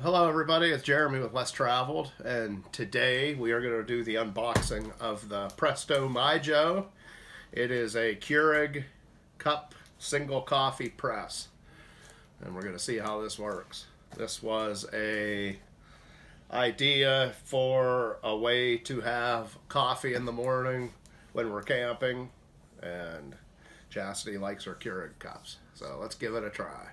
Hello everybody, it's Jeremy with Less Traveled, and today we are going to do the unboxing of the Presto MyJo. It is a Keurig cup single coffee press, and we're going to see how this works. This was a idea for a way to have coffee in the morning when we're camping, and Chastity likes her Keurig cups, so let's give it a try.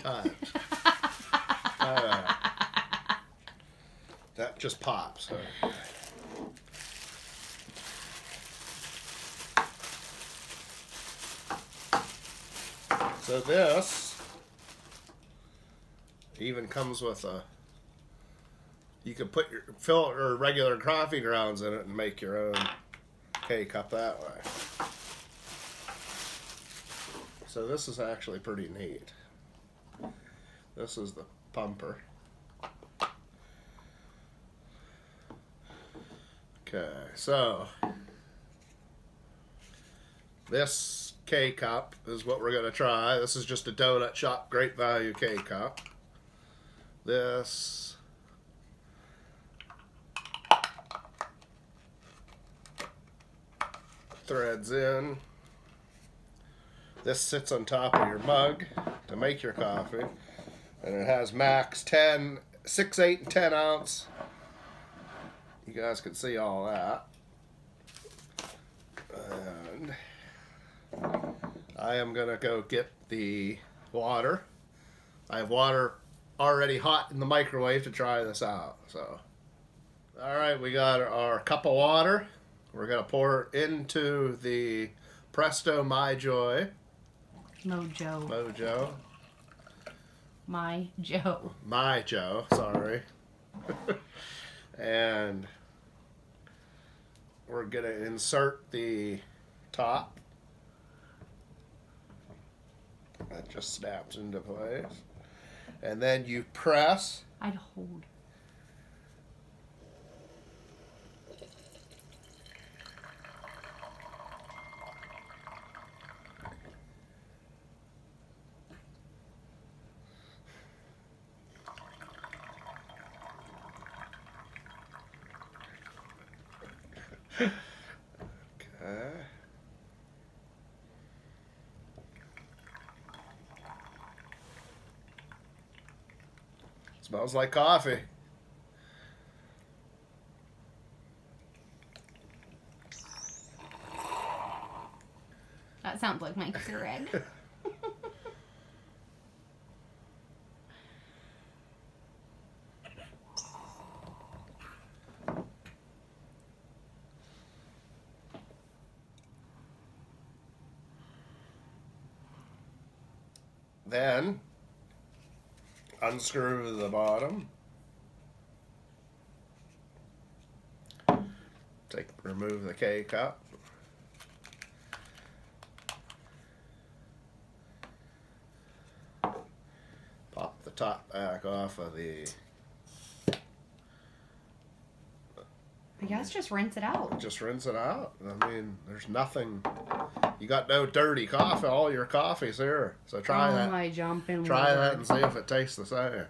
Times. That just pops. So this even comes with a, you can put your filter regular coffee grounds in it and make your own K-cup that way. So this is actually pretty neat. This is the pumper. Okay, so this K-cup is what we're going to try. This is just a donut shop great value K-cup. This threads in. This sits on top of your mug to make your coffee. And it has max 10, 6, 8, and 10 ounce. You guys can see all that. And I am going to go get the water. I have water already hot in the microwave to try this out. So, alright, we got our cup of water. We're going to pour it into the Presto MyJo. MyJo. MyJo, sorry. And we're going to insert the top. That just snaps into place. And then you press. I'd hold. Okay. Smells like coffee. That sounds like my keurig. Then unscrew the bottom. Remove the K-cup. Pop the top back off of the. I guess just rinse it out. Just rinse it out. I mean, there's nothing. You got no dirty coffee. All your coffee's here. So try that. Oh my jumping Try Lord. that and see if it tastes the same.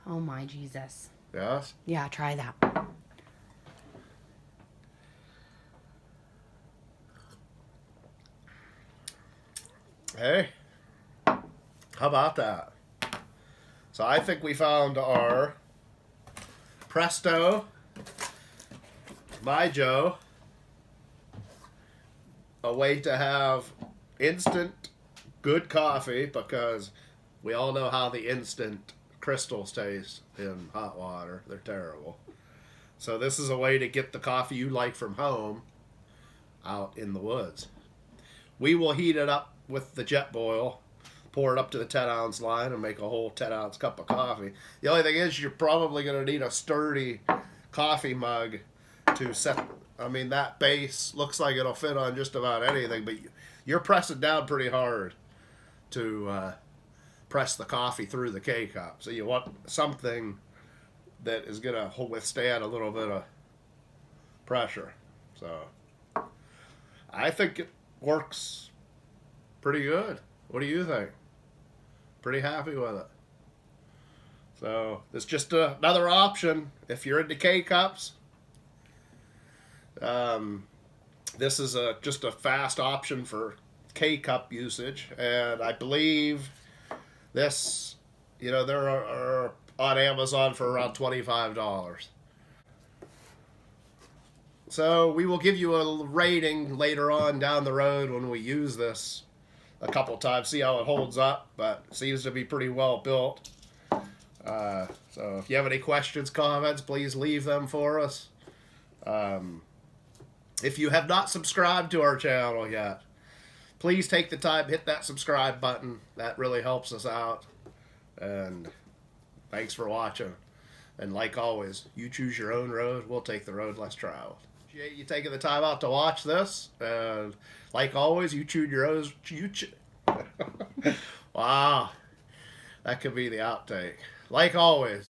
Oh my Jesus. Yes? Yeah, try that. Hey, how about that? So I think we found our Presto MyJo, a way to have instant good coffee, because we all know how the instant crystals taste in hot water. They're terrible. So this is a way to get the coffee you like from home out in the woods. We will heat it up with the jet boil, pour it up to the 10-ounce line, and make a whole 10-ounce cup of coffee. The only thing is you're probably going to need a sturdy coffee mug to set. I mean, that base looks like it'll fit on just about anything, but you're pressing down pretty hard to press the coffee through the K-cup. So you want something that is going to withstand a little bit of pressure. So I think it works pretty good. What do you think? Pretty happy with it. So it's just another option if you're into K-cups. This is just a fast option for K-cup usage, and I believe this, there are on Amazon for around $25. So we will give you a rating later on down the road when we use this a couple times, see how it holds up, but it seems to be pretty well built. So if you have any questions, comments, please leave them for us. If you have not subscribed to our channel yet, please take the time, hit that subscribe button. That really helps us out. And thanks for watching. And like always, you choose your own road. We'll take the road less traveled. Appreciate you taking the time out to watch this. And like always, you choose your own. Wow. That could be the outtake. Like always.